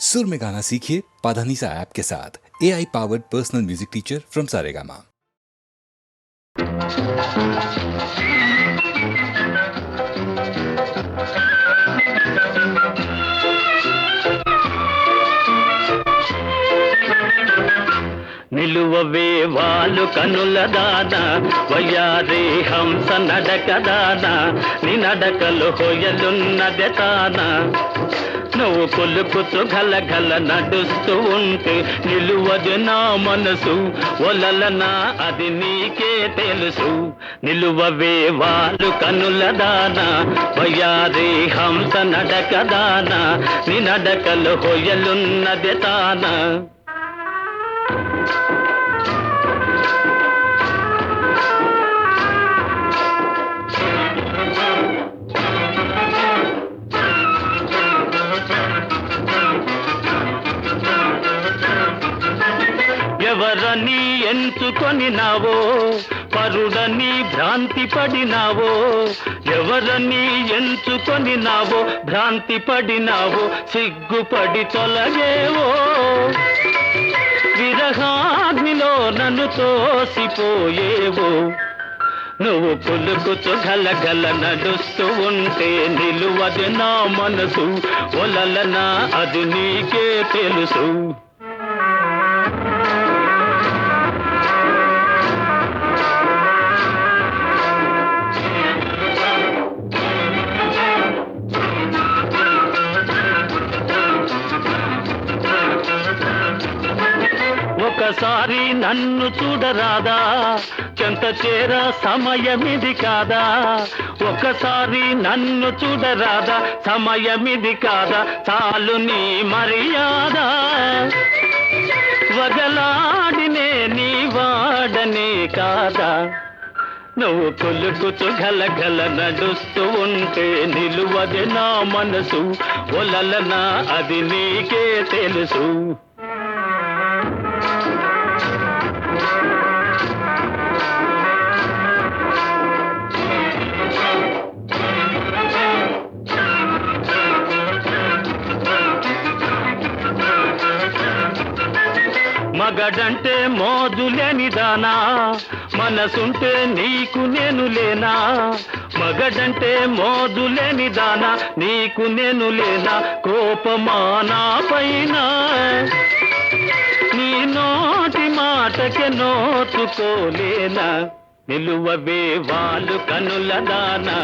सुर में गाना सीखिए पाधानीसा ऐप के साथ। AI powered personal music teacher from Saregama. నిలువవే వాలు కనుల దానా వయ్యారి హంస నడక దానా నీ నడకలు హొయలున్నదే తానా నువ్వు కొలుకుతూ గలగల నడుస్తూ ఉంటే నిలువదు నా మనసు ఒలలనా అది నీకే తెలుసు నిలువవే వాలు కనుల దానా వయ్యారి హంస నడక దానా నీ నడకలు హొయలున్నదే తానా ఎవరని ఎంచుకొనినావో పరుడని భ్రాంతి పడినావో ఎవరని ఎంచుకొనినావో భ్రాంతి పడినావో సిగ్గుపడి తొలగేవో విరహాగ్నిలో నన్ను తోసిపోయేవో నువ్వు పులుకుతూ గలగల నడుస్తూ ఉంటే నిలువది నా మనసు ఒలలనా అది నీకే తెలుసు ఒకసారి నన్ను చూడరాదా చెంత చేర సమయమిది కాదా ఒకసారి నన్ను చూడరాదా సమయమిది కాదా చాలు నీ మర్యాద వగలాడినే నీ వాడనే కాదా నువ్వు కొలుకుతూ గలగల నడుస్తూ ఉంటే నిలువది నా మనసు ఒలలనా అది నీకే తెలుసు మగడంటే మోజులేని దానా మనసుంటే నీకు నేను లేనా మగడంటే మోజులేని దానా నీకు నేను లేనా కోపమానా పైన నీ నోటి మాటకే నోచుకోలేనా నిలువవే వాలు కనుల దానా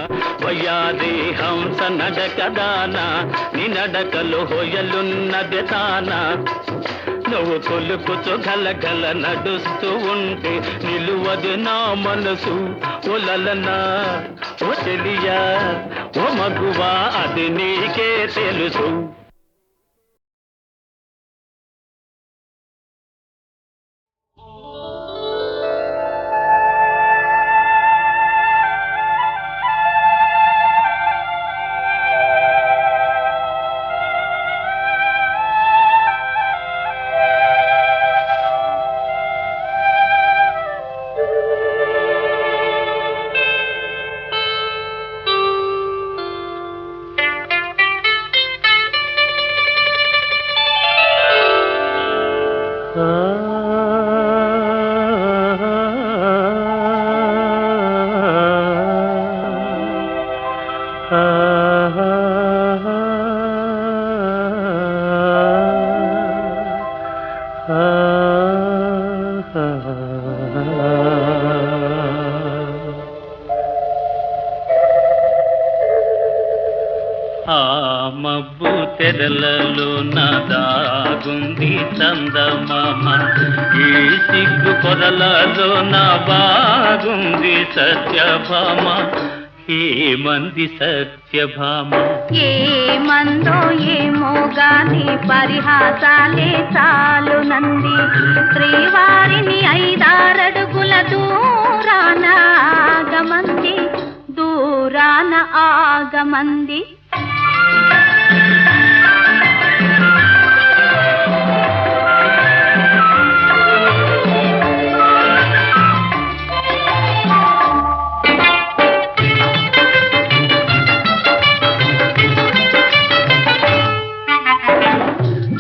వయ్యాది హంస నడక దానా నీ నడకలు హొయలున్నదే తానా నువ్వు కొలుకుతూ గలగల నడుస్తూ ఉంటే నిలువదు నా మనసు ఒలలనా ఓ చెలియా ఓ మగువా అది నీకే తెలుసు మబ్బు తెరలలో నాదాగుంది చందమామ ఈ సిగ్గు పొరలలో నా బాగుంది సత్యభామ ఏమంది సత్యభామ ఏమందో ఏమో గాని పరిహాసాలే చాలు నంది శ్రీవారిని 5-6 అడుగుల దూరాన ఆగమంది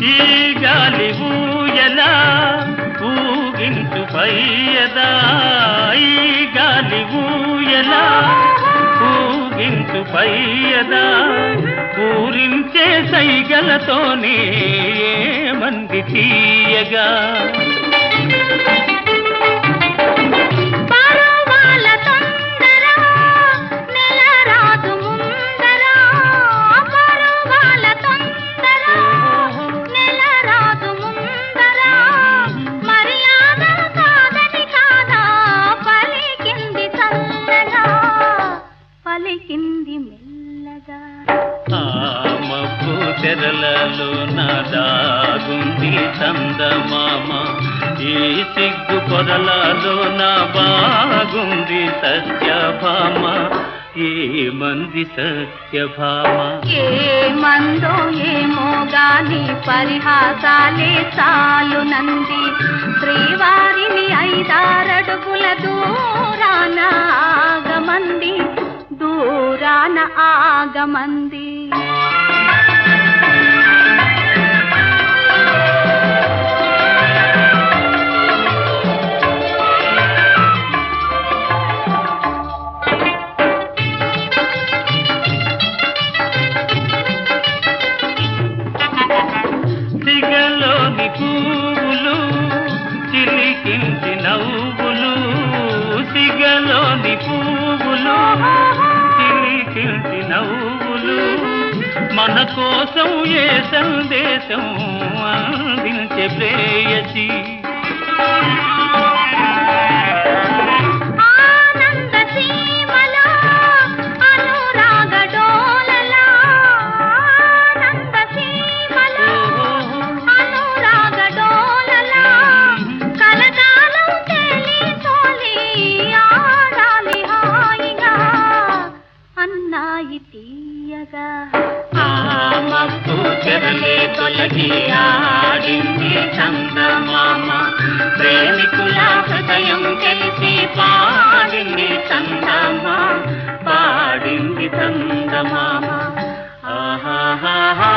ఈ పయ్యదా ఈ గాలి ఊయలా ఊగించు పయ్యదా పూరించే సైగలతోనే మంది తీయగా తెరలలో నాదాగుంది చందమామ ఈ సిగ్గు పొరలలో నా బాగుంది సత్యభామ ఏ మంది సత్యభామ ఏ మందో ఏమో గాని పరిహాసాలే చాలు నంది శ్రీవారిని 5-6 అడుగుల దూరాన ఆగమంది సిగలోని పువ్వులు చిలికించి నవ్వులు సిగలోని పువ్వులు చిలికించి నవ్వులు మన కోసం ఏ సందేశం అందించే ప్రేయసి చెరలే తొలగి ఆడింది చందమామ ప్రేమికుల హృదయం తెలిసి పాడింది చందమామ ఆహాహా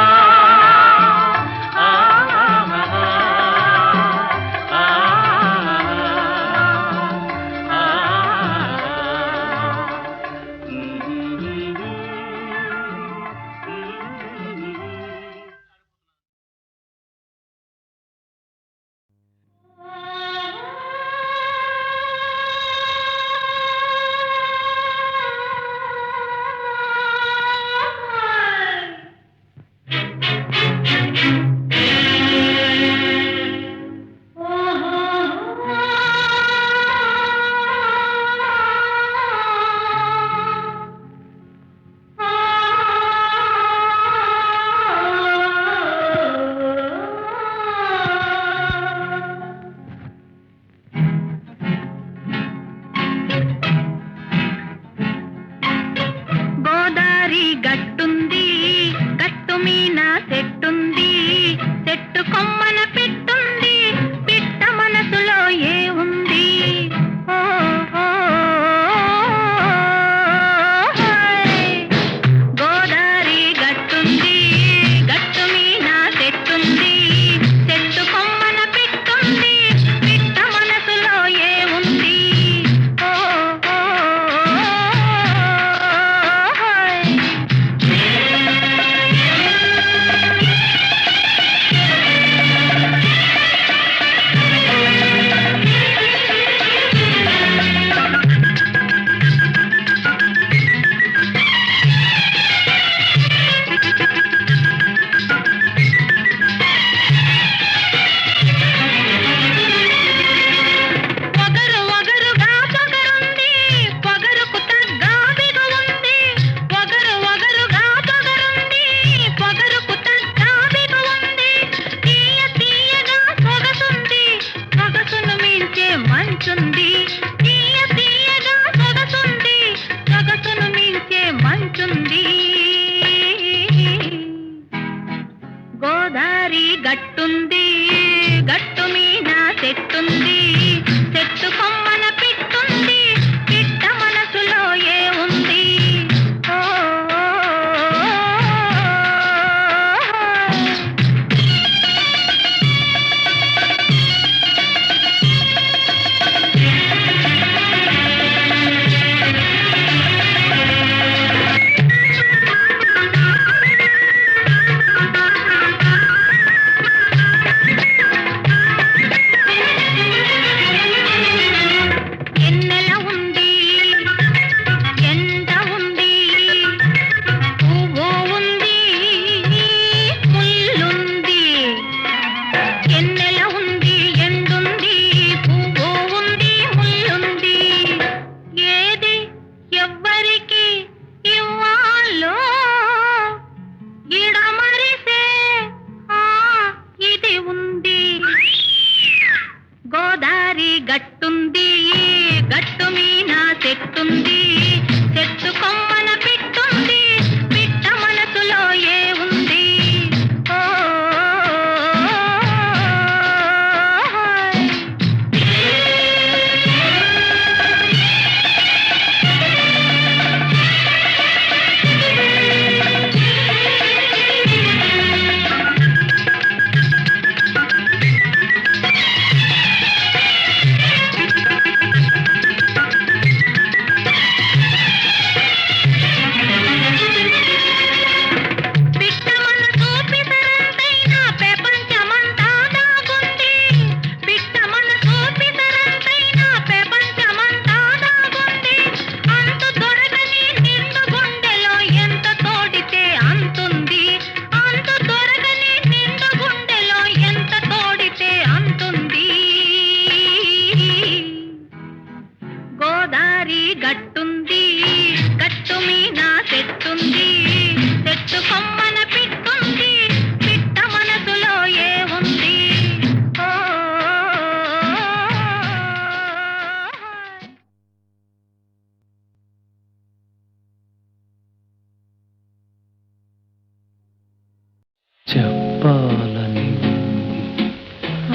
చెప్పాలని ఉంది,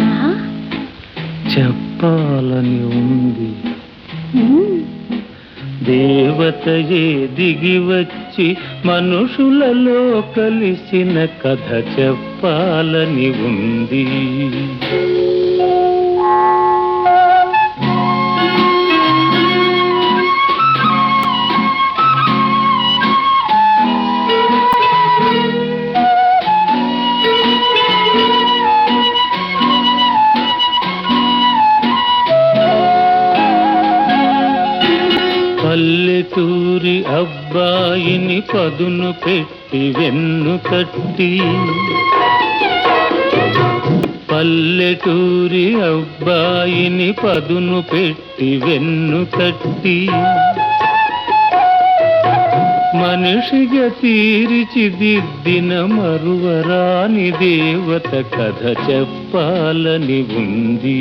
ఆహా. చెప్పాలని ఉంది. ఉమ్. దేవతయే దిగి వచ్చి మనుషులలో కలిసిన కథ చెప్పాలని ఉంది. పల్లెటూరి అబ్బాయిని పదును పెట్టి వెన్ను తట్టి, పల్లెటూరి అబ్బాయిని పదును పెట్టి వెన్ను తట్టి, మనిషిగా తీర్చిదిద్దిన మరువరాని దేవత కథ చెప్పాలని ఉంది.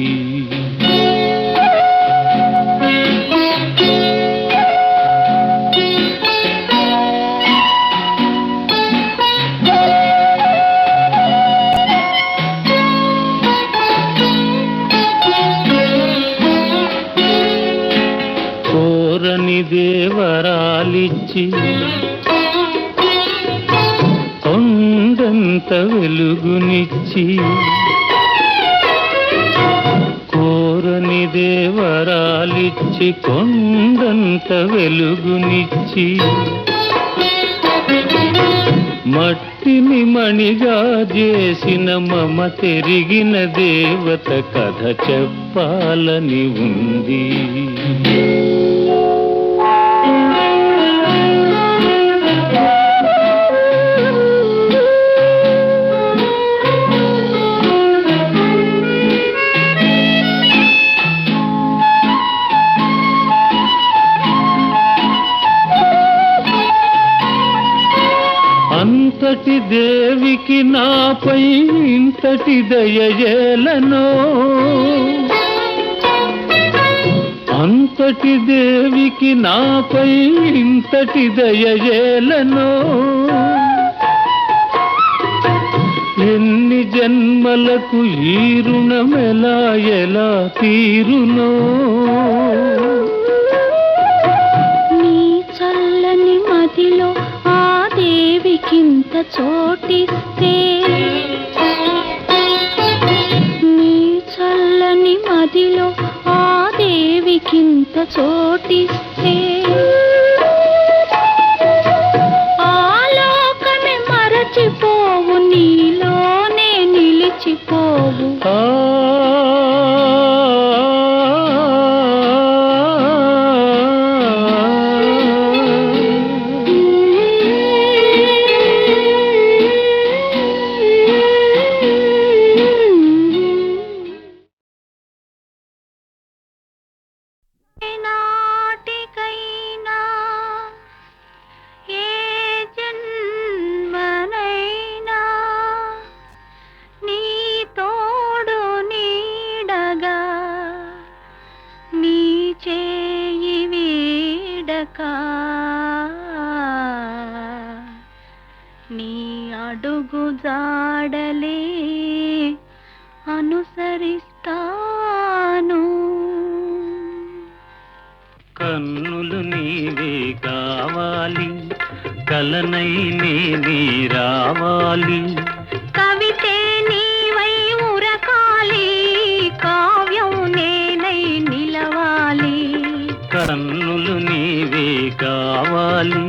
దేవరాలిచ్చి కొండంత వెలుగునిచ్చి, కోరని దేవరాలిచ్చి కొండంత వెలుగునిచ్చి, మట్టిని మణిగా చేసిన మమ తెరిగిన దేవత కథ చెప్పాలని ఉంది. అంతటి దేవికి నాపై ఇంతటి దయయేలనో, అంతటి దేవికి నాపై ఇంతటి దయయేలనో, ఎన్ని జన్మలకు ఈ రుణమెలా ఎలా తీరునో. నీ చల్లని మదిలో ఆ దేవికింత చోటిస్తే, నీ చల్లని మదిలో ఆ దేవికింత చోటిస్తే, ఆలోకమే మరచిపోవు, నీలోనే నిలిచిపోవు. నాటికైనా ఏ జన్మనైనా నీ తోడు నీడగా, నీ చేయి వీడక, నీ అడుగు జాడలే అనుసరిస్తాను. కన్నులు నీవే కావాలి, కలనై నీ రావాలి, కవితే నీవై ఉరకాలి, కావ్యం నేనై నిలవాలి. కన్నులు నీవే కావాలి,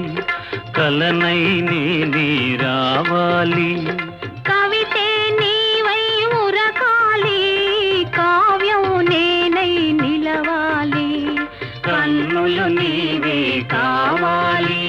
కలనై నీ రావాలి, కవితే నీవై ఉరకాలి, కావ్యం నేనై నిలవాలి. కన్నులు నీవే కావాలి.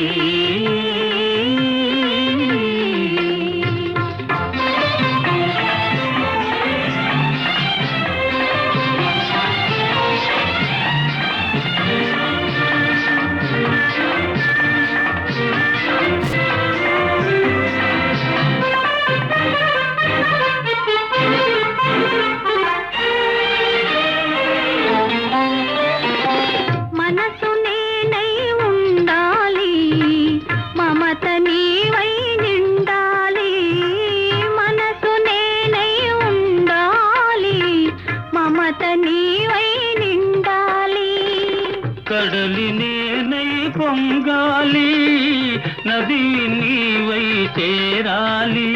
చేరాలి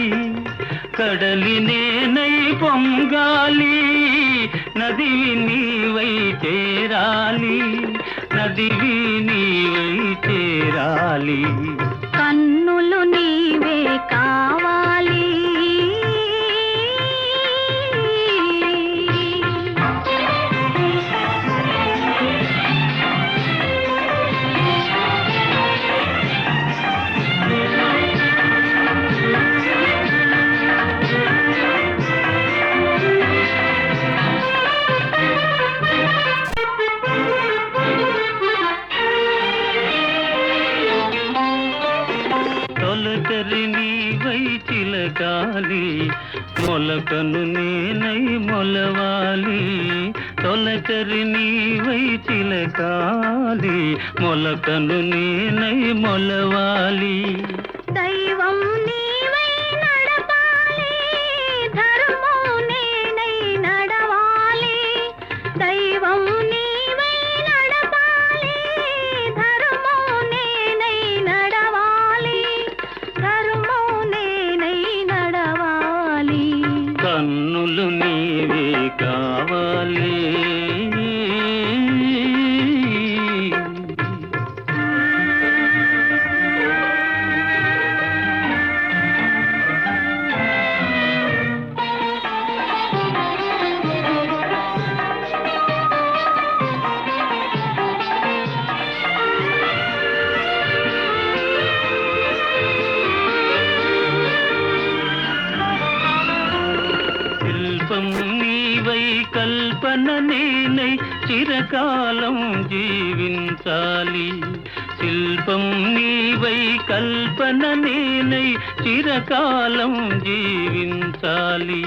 కడలి నేనై పొంగాలి నదివి నీవై చేరాలి నదివి నీవై చేరాలి కన్నులు నీవే కావాలి తొలకరి నీవై చిలకాలి మొలకను నేనై మొలవాలి తొలకరి నీవై చిలకాలి మొలకను నేనై మొలవాలి దైవం నీవై నడపాలి ధర్మం నేనై నడవాలి దైవం నీవై నడపాలి ధర్మం నేనై నడవాలి ధర్మం నేనై నడవాలి కన్నులు నీవే కావాలి శిల్పం నీవై కల్పన నేనై చిరకాలం జీవించాలి శిల్పం నీవై కల్పన నేనై చిరకాలం జీవించాలి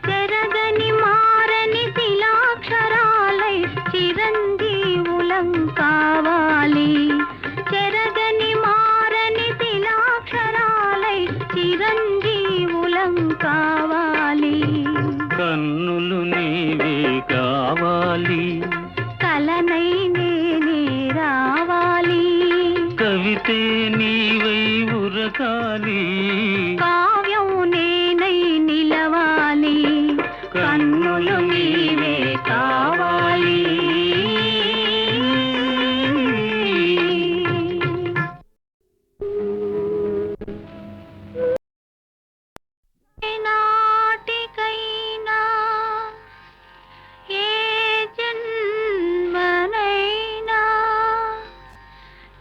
చెరగని మారని శిలాక్షరాలై చిరంజీవులం కావాలి చెరగని మారని శిలాక్షరాలై చిరంజీవులం కావాలి కన్నులు నీవే కావాలి కలనై నేనే రావాలి కవితే నీవై ఉరకాలి కావ్యం నేనై నిలవాలి కన్నులు నీవే కావాలి నాటికైనా ఏ జన్మనైనా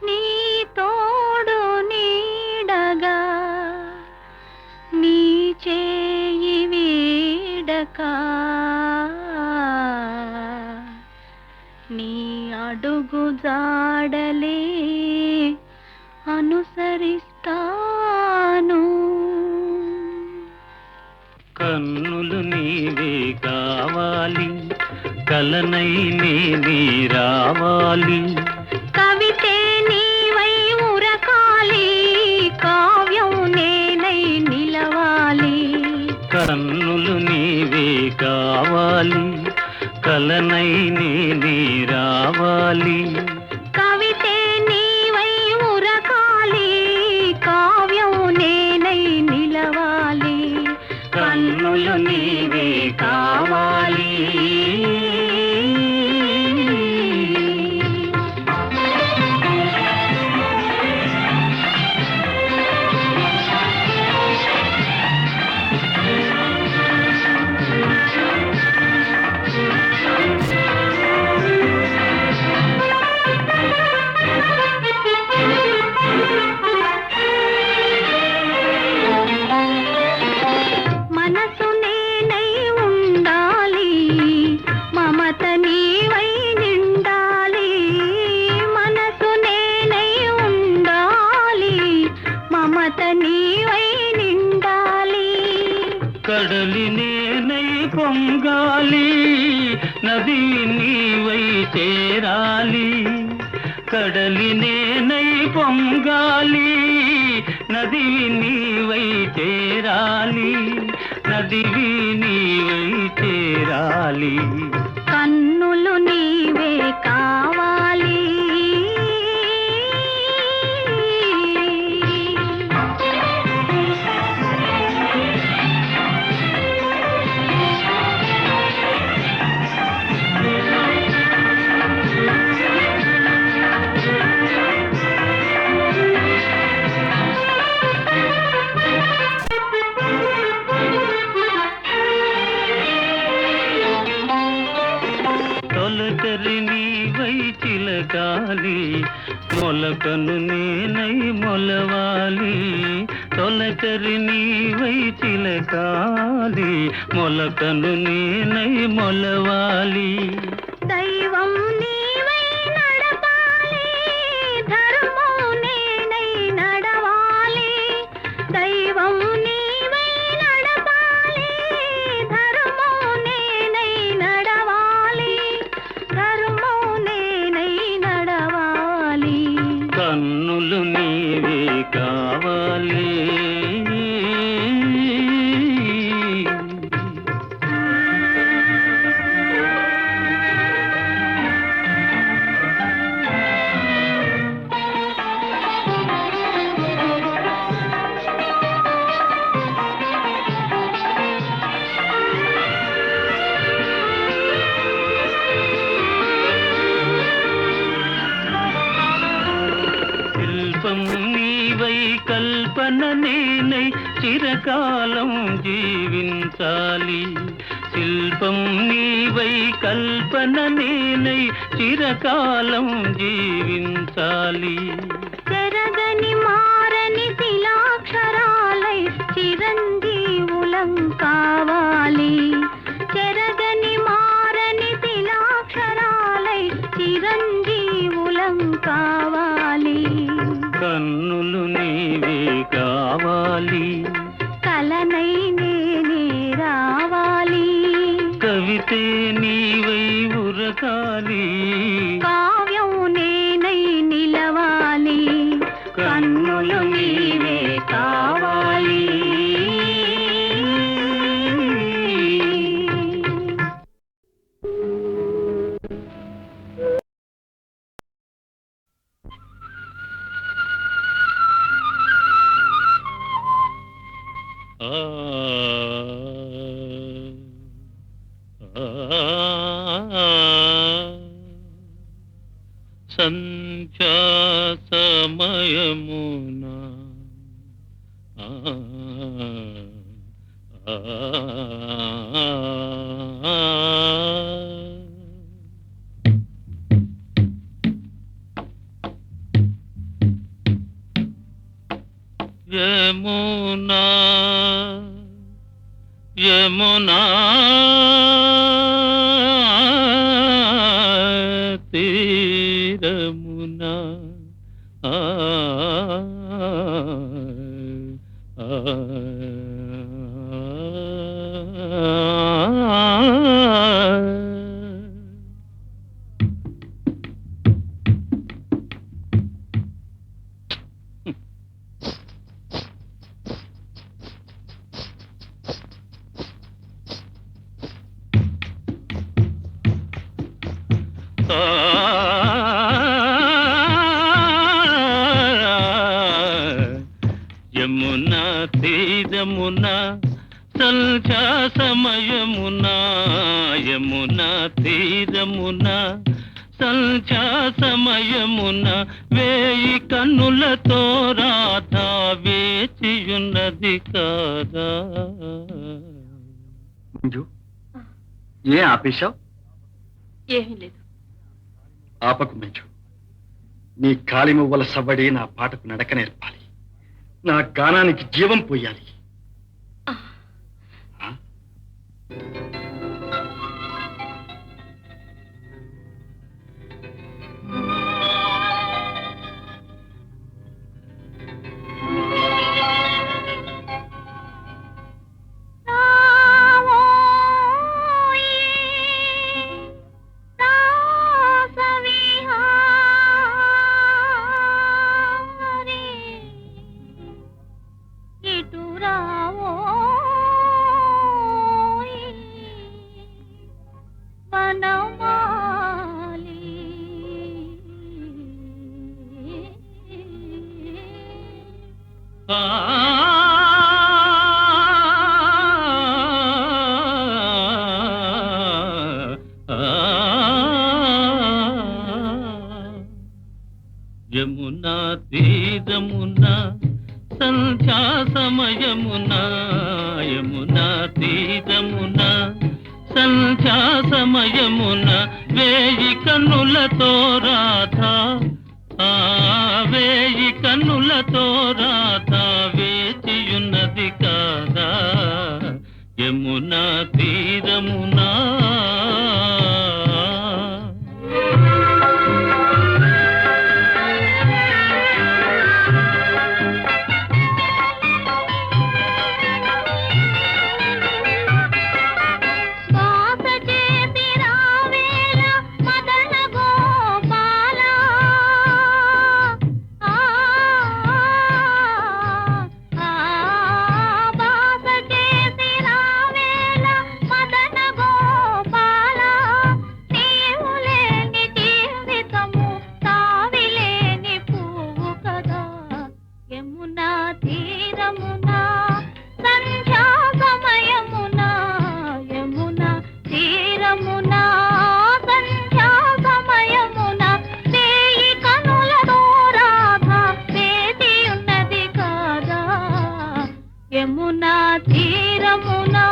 నీ తోడు నీడగా నీ చేయి వీడక నీ అడుగు జాడలే అనుసరిస్తాను కన్నులు నీవే కావాలి కలనై నేనే రావాలి కవితే నీవై ఉరకాలి కావ్యం నేనై నిలవాలి కన్నులు నీవే కావాలి కలనై నేనే రావాలి కవితే నీవై ఉరకాలి కావ్యం నేనై నిలవాలి కన్నులు నీవే కావాలి మనసు నేనై ఉండాలి మమత నీవై నిండాలి మనసు నేనై ఉండాలి మమత నీవై నిండాలి కడలి నేనై పొంగాలి నది నీవై చేరాలి కడలి నేనై పొంగాలి నది నీవై చేరాలి నదివి నీవై చేరాలి కన్నులు నీవే కావాలి మొలకను నేనై మొలవాలి, తొలకరి నీవై చిలకాలి, మొలకను నేనై మొలవాలి. దైవం నీవై నడపాలి, ధర్మం నేనై నడవాలి. దైవం నీవై నడపాలి, ధర్మం నేనై నడవాలి. ధర్మం నేనై నడవాలి. కన్నులు నీవే కావాలి. శిల్పం నీవై కల్పన నేనై చిరకాలం జీవించాలి. శిల్పం నీవై కల్పన నేనై చిరకాలం జీవించాలి. చెరగని మారని శిలాక్షరాలై చిరంజీవులం కావాలి. చెరగని మారని శిలాక్షరాలై చిరంజీవులం కావాలి. కన్నులు నీవే కావాలి. కలనై నేనే రావాలి. కవితే నీవై ఉరకాలి. కావ్యం నేనై నిలవాలి. కన్నులు నీవే కావాలి. సంధ్యా సమయమున యమునా యమునా తీరమునా యమునా తీరమునా సంధ్యా సమయమునా యమునా తీరమునా సంధ్యా సమయమున వేయి కన్నులతో రాధా వేచియున్నది కాదా. మంజు, ఏ ఆపేశావు? ఏమీ లేదు. ఆపకు మంజు. నీ కాలి మువ్వల సవ్వడి నా పాటకు నడక నేర్పాలి. నా గానానికి జీవం పోయాలి. యమునా తీరమునా సంధ్యా సమయమునా యమునా తీరమునా సంధ్యా సమయమున వేయి కన్నులతో రాధా ఆ వేయి కన్నులతో రాత వేచియున్నది కాదా యమునా తీరమునా యమునా తీరమునా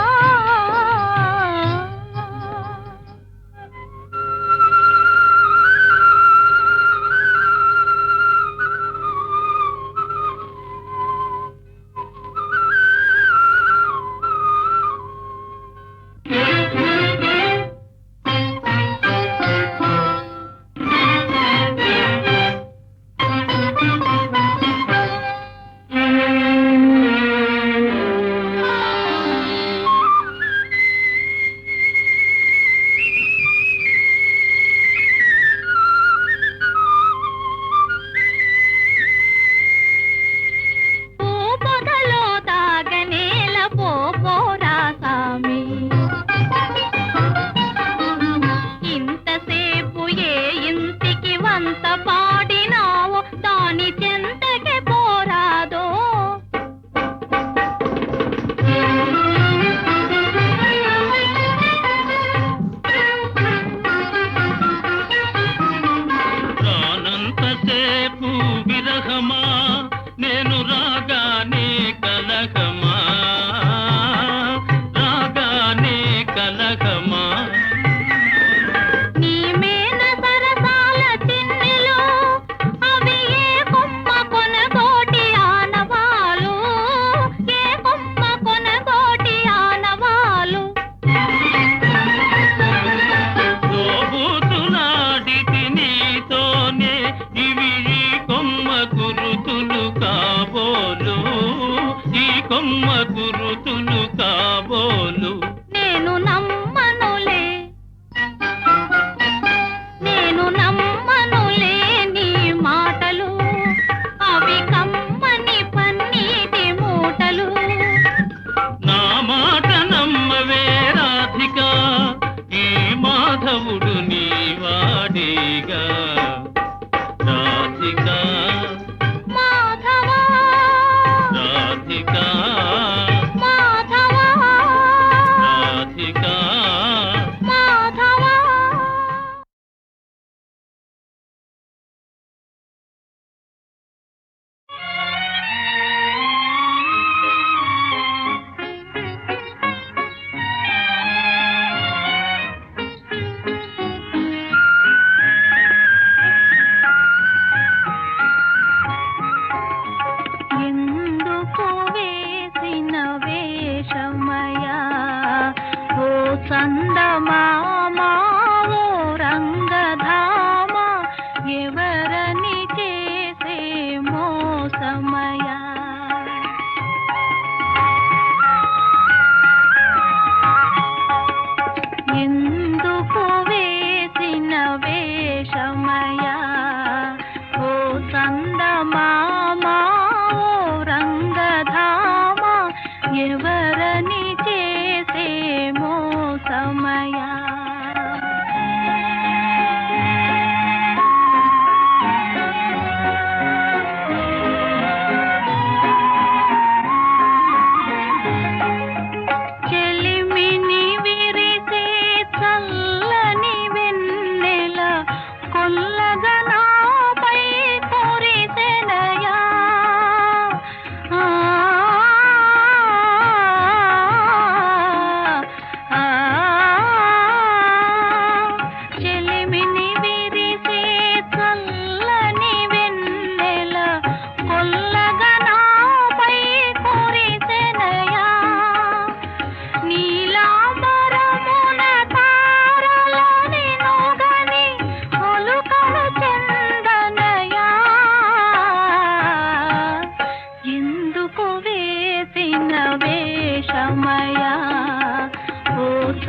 పాడినావో దాని చెంతకే పోరాదో రానంతసేపు విరహమా నేను రాగానే కలహమా రాగానే కలహమా కొమ్మ గురుతులు కాబోలు నేను నమ్మ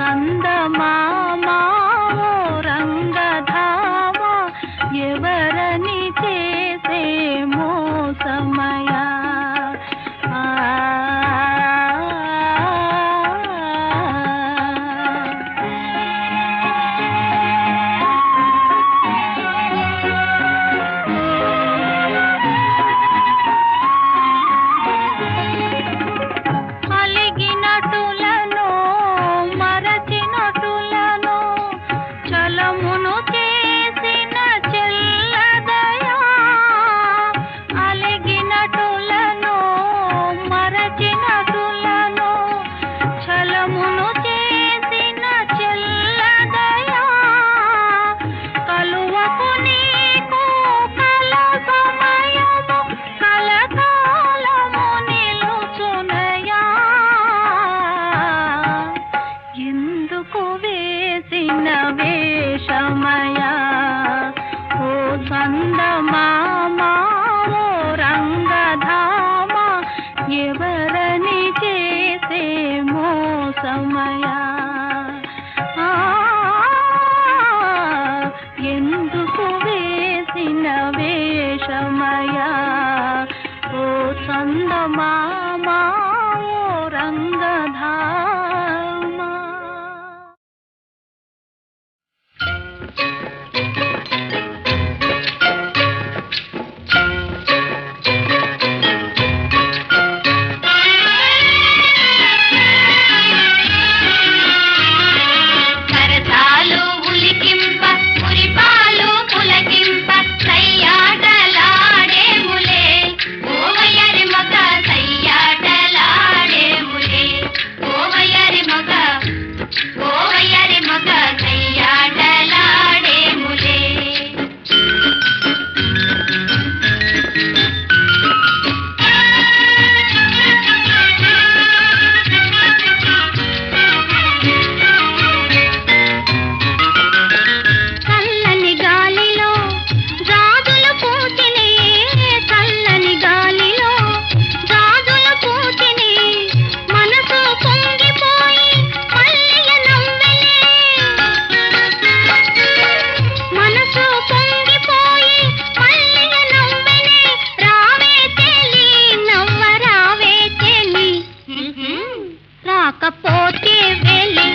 చందమామ ఓ రంగధామ ఎవరని చేసే మోసమయా అలిగినటులను మరచినటులను చలమును చేసిన చెల్లదయా అలిగినటులను మరచినటులను చలమును చేసిన చెల్లదయా కలువకు నీకు కల సమయము కలకాలము నిలుచునయా ఎందుకు వేసిన వేషమయా ఓ చందమామ ఓ రంగధామ ఎవరని చేసే మోసమయా ఎందుకు వేసిన వేషమయా ఓ చందమామ ఓ రంగధామ కరతాలు ఉలికింప మురిపాలు పులకింప సయ్యాటలాడేములే ఓవయరి మగ సయ్యాటలాడేములే ఓవయరి మగ సయ్యాటలాడేములే చల్లని గాలిలో జాజులు పూచిని చల్లని గాలిలో జాజులు పూచిని మనసు పొంగిపోయి మల్లియ నవ్వెలే మనసు పొంగిపోయి మల్లియ నవ్వెలే రావే చెలి నవ్వ రావే చెలి రాకపోతే వెళ్ళి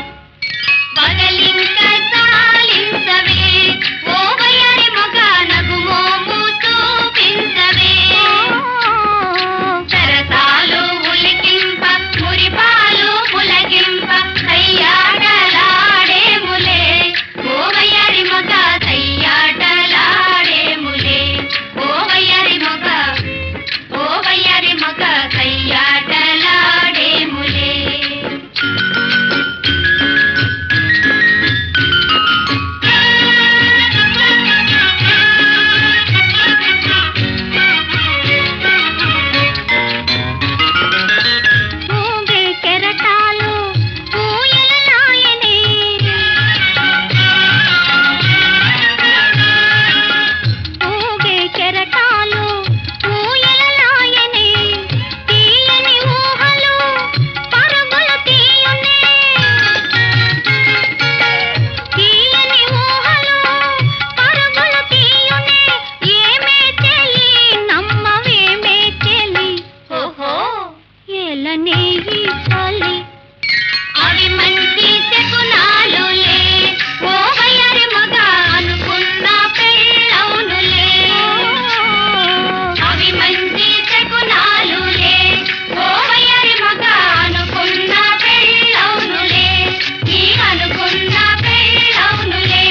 పగలింక చాలించవే ఓవయరి మగ నగుమోము చూపించవే సరసాలు ఉలికింప మురిపాలు పులకింప సయ్యాటలాడేములే ఓవయరి మగ సయ్యాటలాడేములే ఓవయరి మగ సయ్యాటలాడేములే ఊగే కెరటాలు ఊయలలాయనే ఊగే కెరటాలు ఊయలలాయనే తీయని ఊహలు పరుగులు తీయునే తీయని ఊహలు పరుగులు తీయునే ఏమే చెలి నమ్మవేమే చెలి ఓహో ఏలనే ఈ చలి అవి మంచి శకునాలులే ఓవయరి మగ అనుకున్న పెళ్ళవునులే అవి మంచి శకునాలులే ఓవయరి మగ అనుకున్న పెళ్ళవునులే ఈ అనుకున్న పెళ్ళవునులే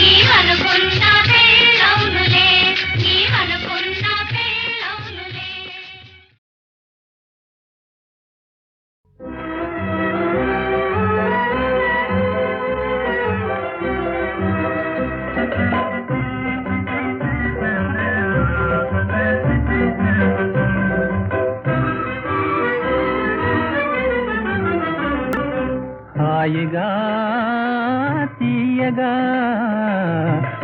ఈ అనుకున్న పెళ్ళవునులే ఈ అనుకున్న పెళ్ళవునులే హాయిగా తీయగా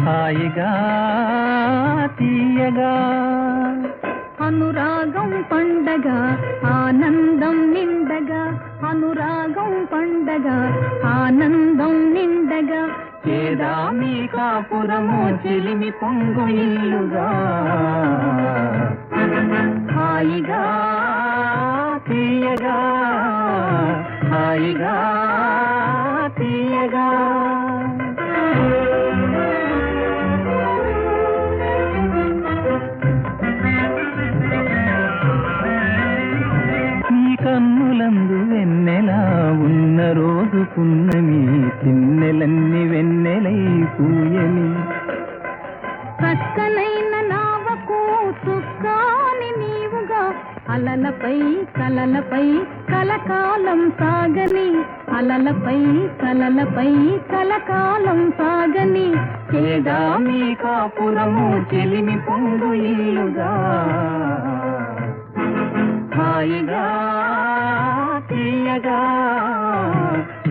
హాయిగా తీయగా అనురాగం పండగ ఆనందం నిండగా అనురాగం పండగ ఆనందం నిండగా చేదామి కాపురము చెలిమి పొంగు ఇల్లుగా హాయిగా తీయగా హాయిగా తీయగా నీ కన్నులందు వెన్నెలా ఉన్న రోజు పున్నమి చిన్నెలన్నీ వెన్నెలై పూయని చక్కనైన నావకు చుక్కాని నీవుగా అలలపై కలలపై కలకాలం సాగని అలలపై కలలపై కలకాలం సాగని చేదామి కాపురము చెలిమి పొంగు ఇల్లుగా హాయిగా తీయగా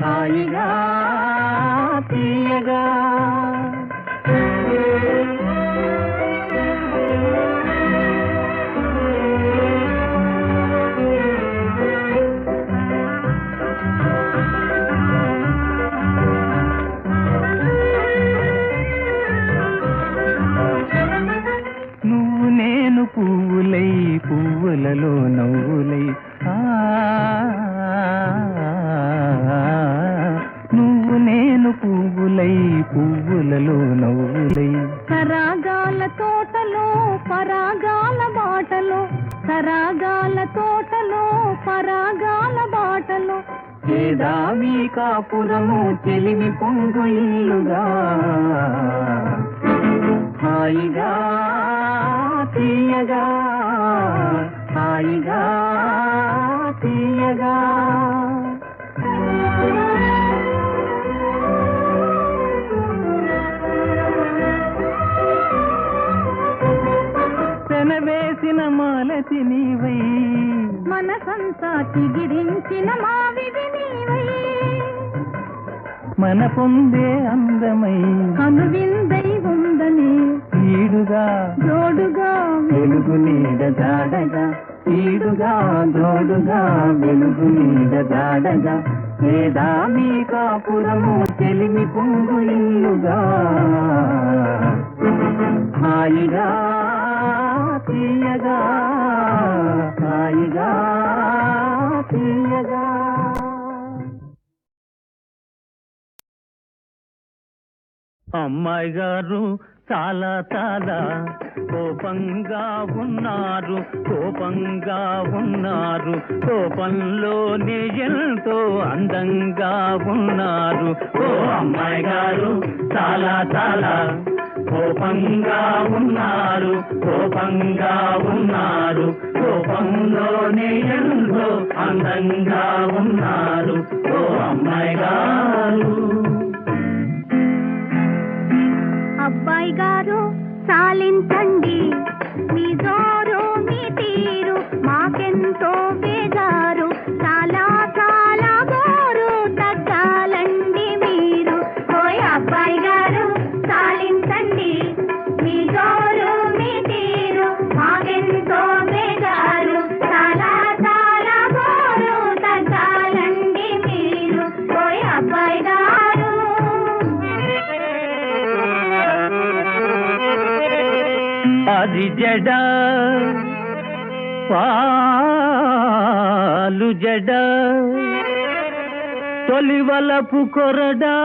హాయిగా తీయగా నువ్వు నేను పువ్వులై పువ్వులలో నవ్వులై నువ్వు నేను పువ్వులై పువ్వులలో నవ్వులై సరాగాల తోటలో పరాగాల బాటలో సరాగాల తోటలో పరాగాల బాటలో చేదామి కాపురము చెలిమి పొంగు ఇల్లుగా హాయిగా తీయగా హాయిగా తీయగా పెనవేసిన మాలతి నీవై మనసంతా చిగిరించిన మావిడి నీవై మన పొందే అందమై కనువిందై ఉందని ఈడుగా జోడుగా వెలుగు నీడ జాడగా ఈడుగా జోడుగా వెలుగు నీడ జాడగా చేదామి కాపురము చెలిమి పొంగు ఇల్లుగా హాయిగా తీయగా హాయిగా తీయగా అమ్మాయి గారు చాలా చాలా కోపంగా ఉన్నారు కోపంలోనే ఎంతో అందంగా ఉన్నారు ఓ అమ్మాయి గారు చాలా చాలా కోపంగా ఉన్నారు కోపంలోనే ఎంతో అందంగా ఉన్నారు ఓ అమ్మాయి గారు అబ్బాయి గారు సాలించండి మీ జోరు మీ తీరు మాకెంతో బేజారు చాలా చాలా గోరు తగ్గాలండి మీరు ఓయ్ అబ్బాయి గారు సాలించండి మీ జోరు మీ తీరు మాకెంతో బేజారు చాలా చాలా గోరు తగ్గాలండి మీరు ఓయ్ అబ్బాయి గారు అది జడ పాలు జడ తొలివలపు కొరడా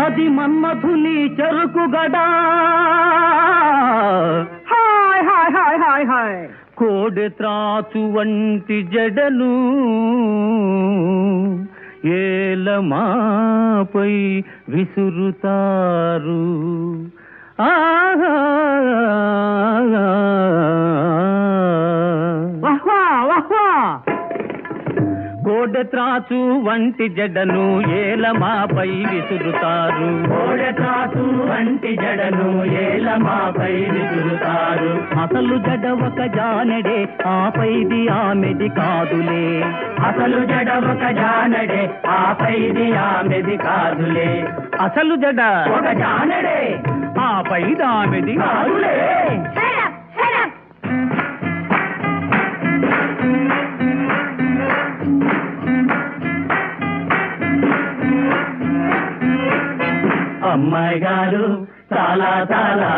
అది మన్మథుని చెరుకు గడా హాయ్ హాయ్ హాయ్ హాయ్ హాయ్ కోడె త్రాచు వంటి జడను ఏలమాపై విసురుతారు కోడె త్రాచు వంటి జడను ఏలమాపై విసురుతారు అసలు జడ ఒక జానడే ఆపైది ఆమెది కాదులే అసలు జడ ఒక జానడే ఆపైది ఆమెది కాదులే అమ్మాయి గారు చాలా చాలా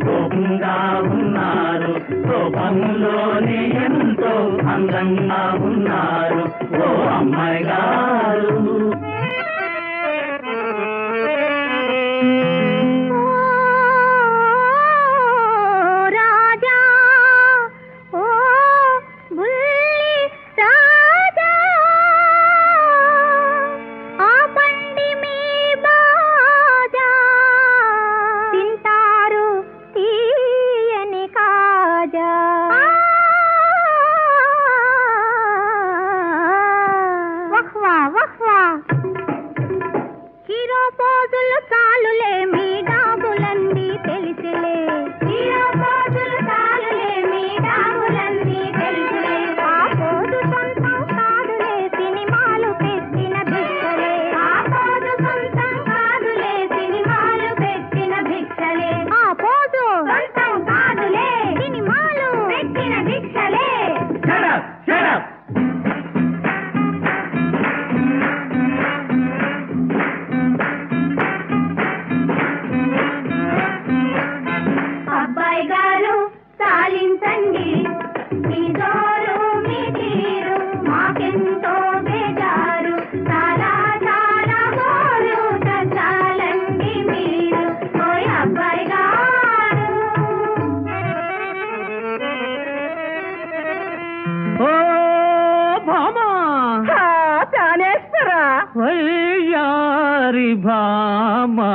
కోపంగా ఉన్నారు, కోపంలోనే ఎంతో అందంగా ఉన్నారు ఓ అమ్మాయి గారు. రాజా ఓ బుల్లి రాజా ఆపండి మీ బాజా తింటారు తీయని కాజా వహ్వా వహ్వా హీరో పోజులు చాలులే మీ డాబులన్నీ తెలిసిలే హీరో పోజులు చాలులే మీ డాబులన్నీ తెలిసిలే ఆ పోజు సొంతం కాదులే సినిమాలు పెట్టిన భిక్షలే ఆ పోజు సొంతం కాదులే సినిమాలు పెట్టిన భిక్షలే ఆ పోజు సొంతం కాదులే సినిమాలు పెట్టిన భిక్షలే. Shut up! Shut up! అబ్బాయి గారు చాలించండి మీ జోరు మీ తీరు మాకెంతో బేజారు చాలా చాలా గోరు చాలండి మీరు ఓయ్ అబ్బాయి గారు. ఓ భామా ప్రాణేశ్వరా వయ్యారి భామా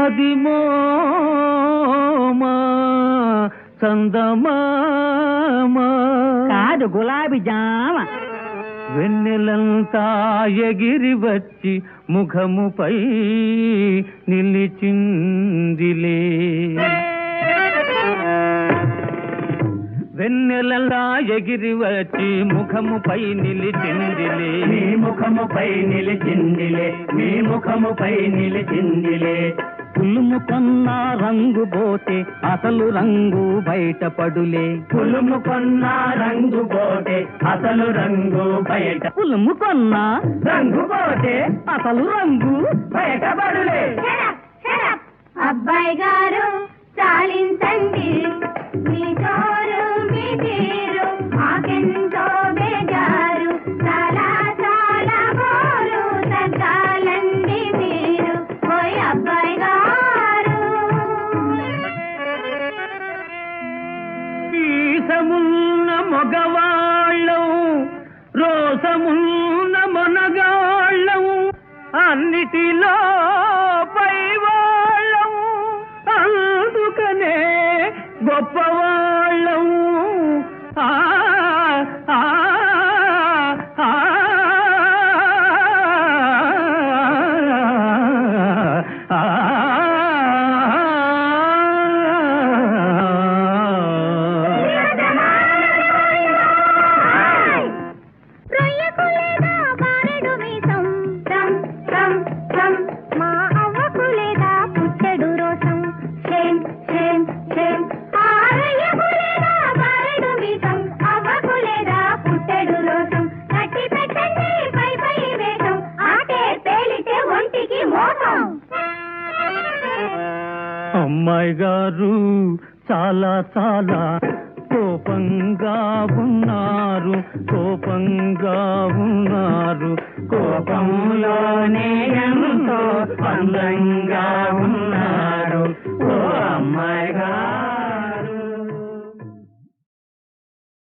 అది మోమా చందమామా కాదు గులాబీ జామ వెన్నెలంతా ఎగిరి వచ్చి ముఖముపై నిలిచిందిలే వెన్నెలలా ఎగిరి వచ్చి ముఖముపై నిలిచిందిలే మీ ముఖముపై నిలిచిందిలే మీ ముఖముపై నిలిచిందిలే పులుముకొన్న రంగు పోతే అసలు రంగు బయటపడులే పులుముకొన్న రంగు పోతే అసలు రంగు బయట పులుముకొన్న రంగు పోతే అసలు రంగు బయటపడులే. అబ్బాయి గారు చాలించండి మీ జోరు మీ తీరు మాకెంతో బేజారు చాలా చాలా గోరు తగ్గాలండి మీరు ఓయ్ అబ్బాయి గారు. ఈసమున్న మగవాళ్ళం రోసమున్న మనగాళ్ళం అన్నిటిలో పైవాళ్ళం అందుకనే గొప్పవాళ్ళం ఆ ఆ ఆ రొయ్యకు లేదా బారెడు మీసం రం రం రం మా అవ్వకు లేదా పుట్టెడు రోసం షేమ్ షేమ్ షేమ్ ఆ రొయ్యకు లేదా బారెడు మీసం అవ్వకు లేదా పుట్టెడు రోసం కట్టి పెట్టండి పై పై వేషం ఆటే తేలితే ఒంటికి మోసం. అమ్మాయి గారు చాలా చాలా కోపంగా ఉన్నారు, కోపంగా ఉన్నారు, కోపంలోనే ఎంతో అందంగా ఉన్నారు ఓ అమ్మాయి